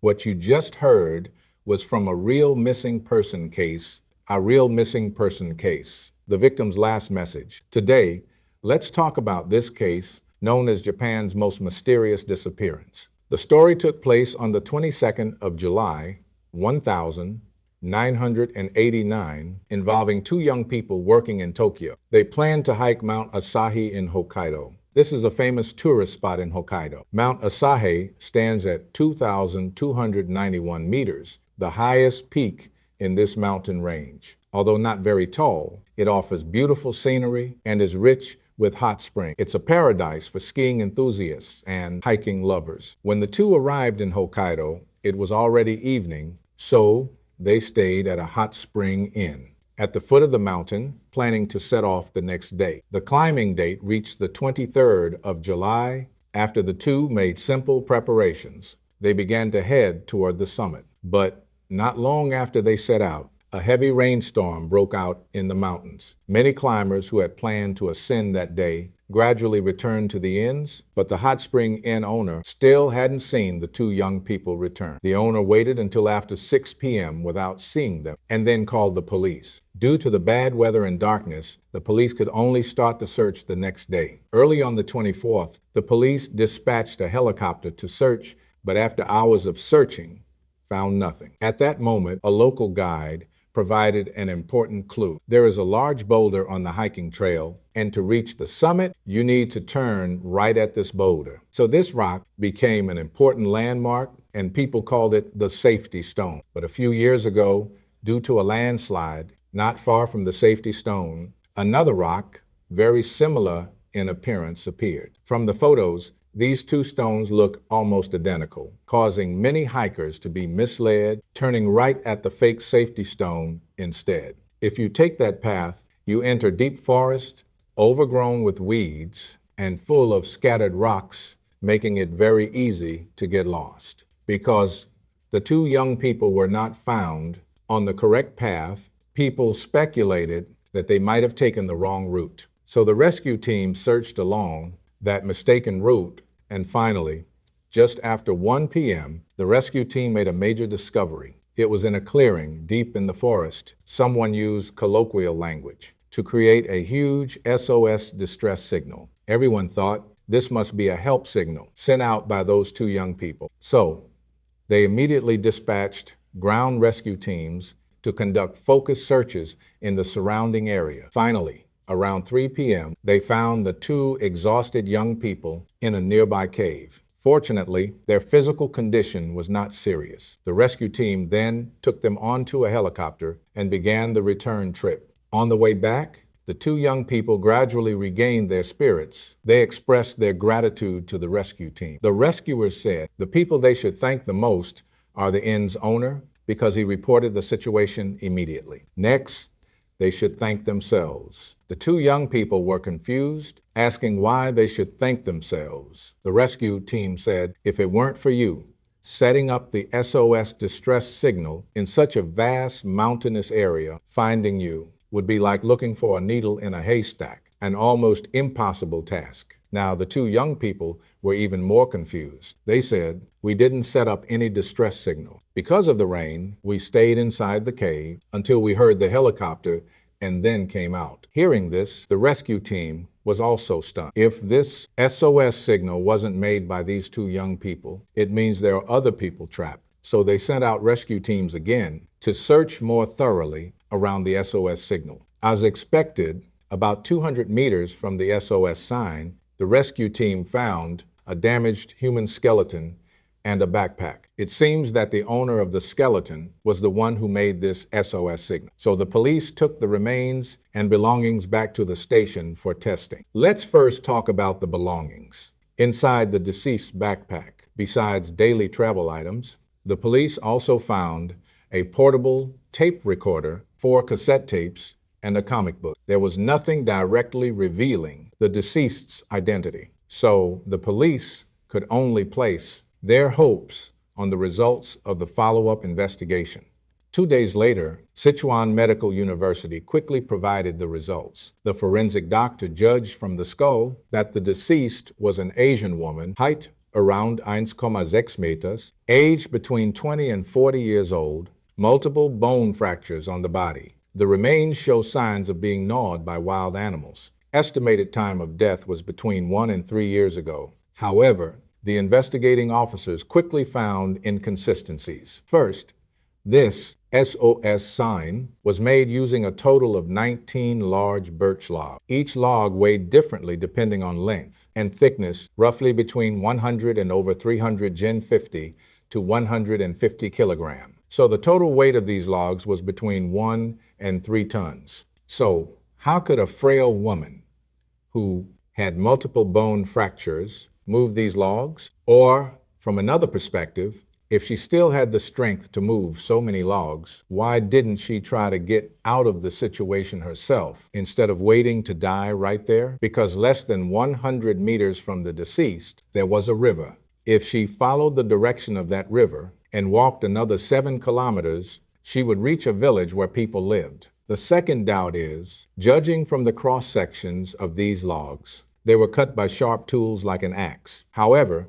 What you just heard was from a real missing person case, the victim's last message. Today, let's talk about this case known as Japan's most mysterious disappearance. The story took place on the 22nd of July, 1989, involving two young people working in Tokyo. They planned to hike Mount Asahi in Hokkaido. This is a famous tourist spot in Hokkaido. Mount Asahi stands at 2,291 meters, the highest peak in this mountain range. Although not very tall, it offers beautiful scenery and is rich with hot springs. It's a paradise for skiing enthusiasts and hiking lovers. When the two arrived in Hokkaido, it was already evening, so they stayed at a hot spring inn at the foot of the mountain, planning to set off the next day. The climbing date reached the 23rd of July. After the two made simple preparations, they began to head toward the summit. But not long after they set out, a heavy rainstorm broke out in the mountains. Many climbers who had planned to ascend that day gradually returned to the inns, but the hot spring inn owner still hadn't seen the two young people return. The owner waited until after 6 p.m. without seeing them, and then called the police. Due to the bad weather and darkness, the police could only start the search the next day. Early on the 24th, the police dispatched a helicopter to search, but after hours of searching, found nothing. At that moment, a local guide provided an important clue. There is a large boulder on the hiking trail, and to reach the summit, you need to turn right at this boulder. So this rock became an important landmark, and people called it the safety stone. But a few years ago, due to a landslide not far from the safety stone, another rock, very similar in appearance, appeared. From the photos, these two stones look almost identical, causing many hikers to be misled, turning right at the fake safety stone instead. If you take that path, you enter deep forest, overgrown with weeds and full of scattered rocks, making it very easy to get lost. Because the two young people were not found on the correct path, people speculated that they might have taken the wrong route. So the rescue team searched along that mistaken route, and finally, just after 1 p.m., the rescue team made a major discovery. It was in a clearing deep in the forest. Someone used colloquial language to create a huge SOS distress signal. Everyone thought this must be a help signal sent out by those two young people. So they immediately dispatched ground rescue teams to conduct focused searches in the surrounding area. Finally, around 3 p.m., they found the two exhausted young people in a nearby cave. Fortunately, their physical condition was not serious. The rescue team then took them onto a helicopter and began the return trip. On the way back, the two young people gradually regained their spirits. They expressed their gratitude to the rescue team. The rescuers said the people they should thank the most are the inn's owner, because he reported the situation immediately. Next, they should thank themselves. The two young people were confused, asking why they should thank themselves. The rescue team said, if it weren't for you, setting up the SOS distress signal in such a vast mountainous area, finding you would be like looking for a needle in a haystack, an almost impossible task. Now, the two young people were even more confused. They said, we didn't set up any distress signal. Because of the rain, we stayed inside the cave until we heard the helicopter and then came out. Hearing this, the rescue team was also stunned. If this SOS signal wasn't made by these two young people, it means there are other people trapped. So they sent out rescue teams again to search more thoroughly around the SOS signal. As expected, about 200 meters from the SOS sign, the rescue team found a damaged human skeleton and a backpack. It seems that the owner of the skeleton was the one who made this SOS signal. So the police took the remains and belongings back to the station for testing. Let's first talk about the belongings. Inside the deceased's backpack, besides daily travel items, the police also found a portable tape recorder, 4 cassette tapes, and a comic book. There was nothing directly revealing the deceased's identity. So the police could only place their hopes on the results of the follow-up investigation. 2 days later, Sichuan Medical University quickly provided the results. The forensic doctor judged from the skull that the deceased was an Asian woman, height around 1,6 meters, aged between 20 and 40 years old, multiple bone fractures on the body. The remains show signs of being gnawed by wild animals. Estimated time of death was between 1 and 3 years ago. However, the investigating officers quickly found inconsistencies. First, this SOS sign was made using a total of 19 large birch logs. Each log weighed differently depending on length and thickness, roughly between 100 and over 300 Gen 50 to 150 kilograms. So the total weight of these logs was between 1 and 3 tons. So how could a frail woman who had multiple bone fractures move these logs? Or, from another perspective, if she still had the strength to move so many logs, why didn't she try to get out of the situation herself instead of waiting to die right there? Because less than 100 meters from the deceased, there was a river. If she followed the direction of that river and walked another 7 kilometers, she would reach a village where people lived. The second doubt is, judging from the cross sections of these logs, they were cut by sharp tools like an axe. However,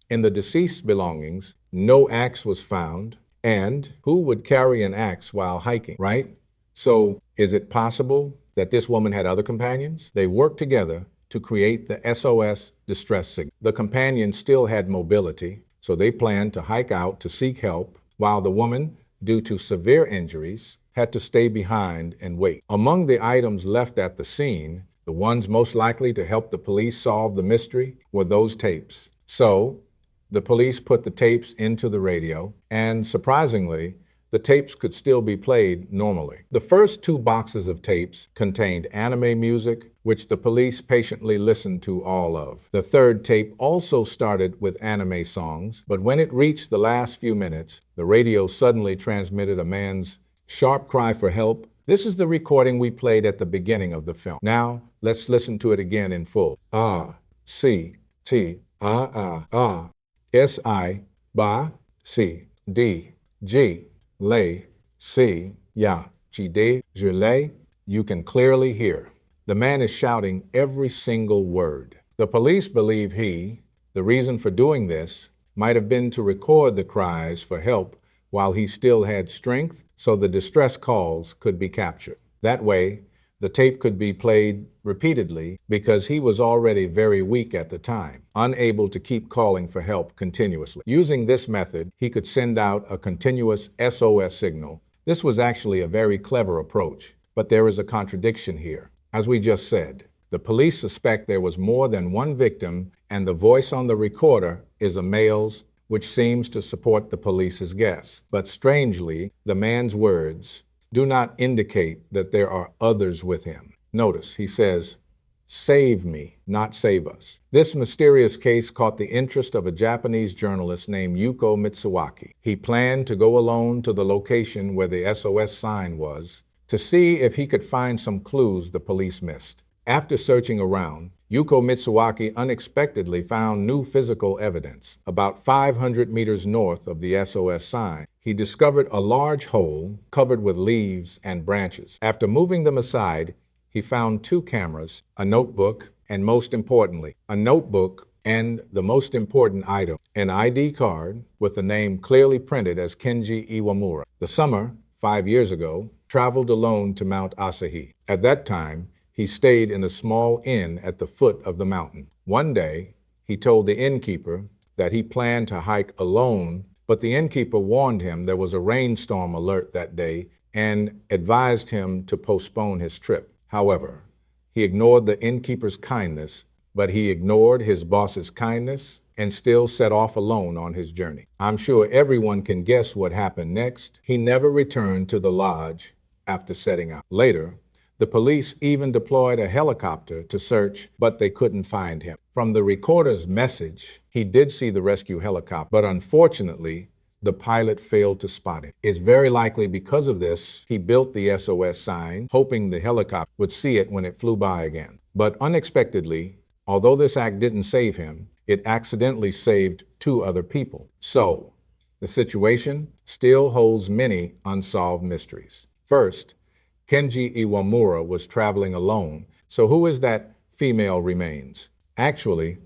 in the deceased's belongings, no axe was found, and who would carry an axe while hiking, right? So, is it possible that this woman had other companions? They worked together to create the SOS distress signal. The companions still had mobility, so they planned to hike out to seek help, while the woman, due to severe injuries, had to stay behind and wait. Among the items left at the scene, the ones most likely to help the police solve the mystery were those tapes. So, the police put the tapes into the radio, and surprisingly, the tapes could still be played normally. The first 2 boxes of tapes contained anime music, which the police patiently listened to all of. The third tape also started with anime songs, but when it reached the last few minutes, the radio suddenly transmitted a man's sharp cry for help. This is the recording we played at the beginning of the film. Now, let's listen to it again in full. S-I, ba, si, di, ji, lay, si, ya, chi, de, je lay. You can clearly hear. The man is shouting every single word. The police believe the reason for doing this, might have been to record the cries for help while he still had strength, so the distress calls could be captured. That way, the tape could be played repeatedly because he was already very weak at the time, unable to keep calling for help continuously. Using this method, he could send out a continuous SOS signal. This was actually a very clever approach, but there is a contradiction here. As we just said, the police suspect there was more than one victim, and the voice on the recorder is a male's, which seems to support the police's guess. But strangely, the man's words do not indicate that there are others with him. Notice, he says, "Save me, not save us." This mysterious case caught the interest of a Japanese journalist named Yuko Mitsuwaki. He planned to go alone to the location where the SOS sign was to see if he could find some clues the police missed. After searching around, Yuko Mitsuwaki unexpectedly found new physical evidence. About 500 meters north of the SOS sign, he discovered a large hole covered with leaves and branches. After moving them aside, he found 2 cameras, a notebook, and most importantly, and the most important item, an ID card with the name clearly printed as Kenji Iwamura. The summer, 5 years ago, traveled alone to Mount Asahi. At that time, he stayed in a small inn at the foot of the mountain. One day, he told the innkeeper that he planned to hike alone, but the innkeeper warned him there was a rainstorm alert that day and advised him to postpone his trip. However, he ignored the innkeeper's kindness, but he ignored his boss's kindness and still set off alone on his journey. I'm sure everyone can guess what happened next. He never returned to the lodge after setting out. Later, the police even deployed a helicopter to search, but they couldn't find him. From the recorder's message, he did see the rescue helicopter, but unfortunately, the pilot failed to spot it. It's very likely because of this, he built the SOS sign, hoping the helicopter would see it when it flew by again. But unexpectedly, although this act didn't save him, it accidentally saved 2 other people. So, the situation still holds many unsolved mysteries. First, Kenji Iwamura was traveling alone, so who is that female remains? Actually,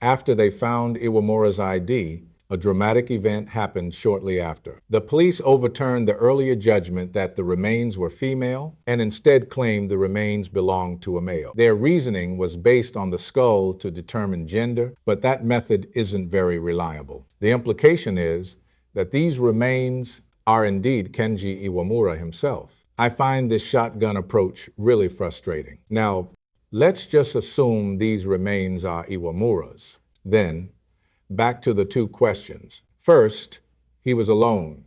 After they found Iwamura's ID, a dramatic event happened shortly after. The police overturned the earlier judgment that the remains were female and instead claimed the remains belonged to a male. Their reasoning was based on the skull to determine gender, but that method isn't very reliable. The implication is that these remains are indeed Kenji Iwamura himself. I find this shotgun approach really frustrating. Now, let's just assume these remains are Iwamura's. Then, back to the two questions. First, he was alone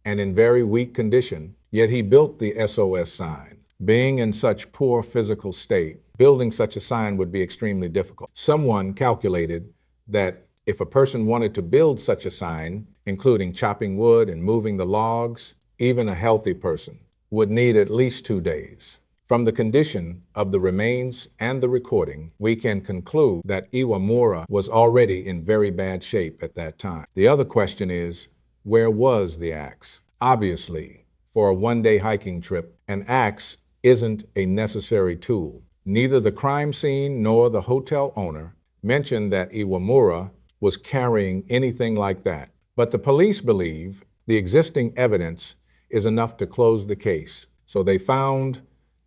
and in very weak condition, yet he built the SOS sign. Being in such poor physical state, building such a sign would be extremely difficult. Someone calculated that if a person wanted to build such a sign, including chopping wood and moving the logs, even a healthy person would need at least 2 days. From the condition of the remains and the recording, we can conclude that Iwamura was already in very bad shape at that time. The other question is, where was the axe? Obviously, for a one-day hiking trip, an axe isn't a necessary tool. Neither the crime scene nor the hotel owner mentioned that Iwamura was carrying anything like that. But the police believe the existing evidence is enough to close the case. So they found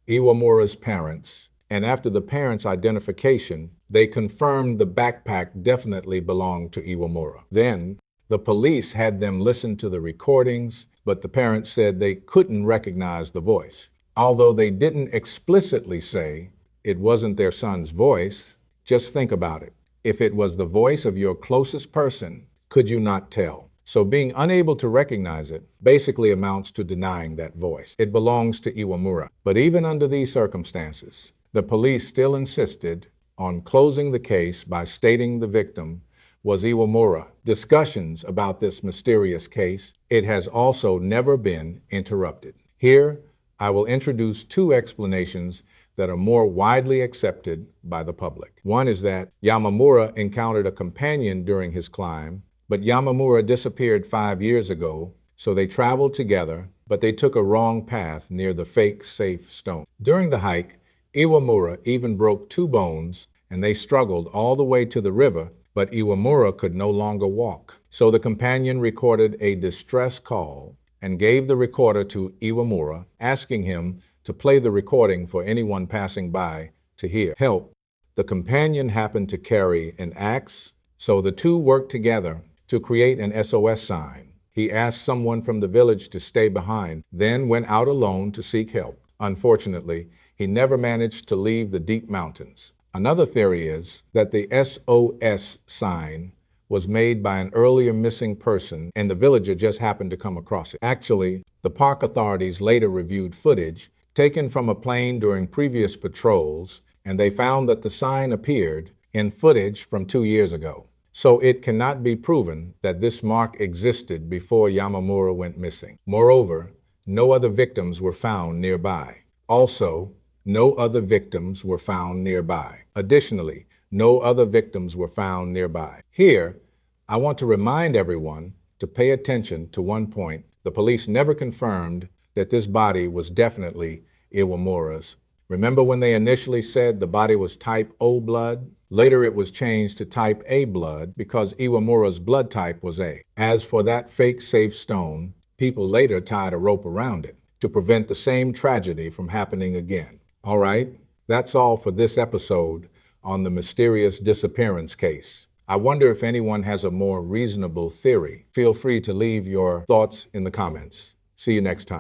Iwamura's parents, and after the parents' identification, they confirmed the backpack definitely belonged to Iwamura. Then, the police had them listen to the recordings, but the parents said they couldn't recognize the voice. Although they didn't explicitly say it wasn't their son's voice, just think about it. If it was the voice of your closest person, could you not tell? So being unable to recognize it basically amounts to denying that voice. It belongs to Iwamura. But even under these circumstances, the police still insisted on closing the case by stating the victim was Iwamura. Discussions about this mysterious case, it has also never been interrupted. Here, I will introduce two explanations that are more widely accepted by the public. One is that Yamamura encountered a companion during his climb, but Yamamura disappeared 5 years ago, so they traveled together, but they took a wrong path near the fake safe stone. During the hike, Iwamura even broke 2 bones, and they struggled all the way to the river, but Iwamura could no longer walk. So the companion recorded a distress call and gave the recorder to Iwamura, asking him to play the recording for anyone passing by to hear. Help. The companion happened to carry an axe, so the two worked together to create an SOS sign. He asked someone from the village to stay behind, then went out alone to seek help. Unfortunately, he never managed to leave the deep mountains. Another theory is that the SOS sign was made by an earlier missing person and the villager just happened to come across it. Actually, the park authorities later reviewed footage taken from a plane during previous patrols, and they found that the sign appeared in footage from 2 years ago. So it cannot be proven that this mark existed before Yamamura went missing. Moreover, no other victims were found nearby. Also, no other victims were found nearby. Additionally, no other victims were found nearby. Here, I want to remind everyone to pay attention to one point. The police never confirmed that this body was definitely Iwamura's. Remember when they initially said the body was type O blood? Later it was changed to type A blood because Iwamura's blood type was A. As for that fake safe stone, people later tied a rope around it to prevent the same tragedy from happening again. All right, that's all for this episode on the mysterious disappearance case. I wonder if anyone has a more reasonable theory. Feel free to leave your thoughts in the comments. See you next time.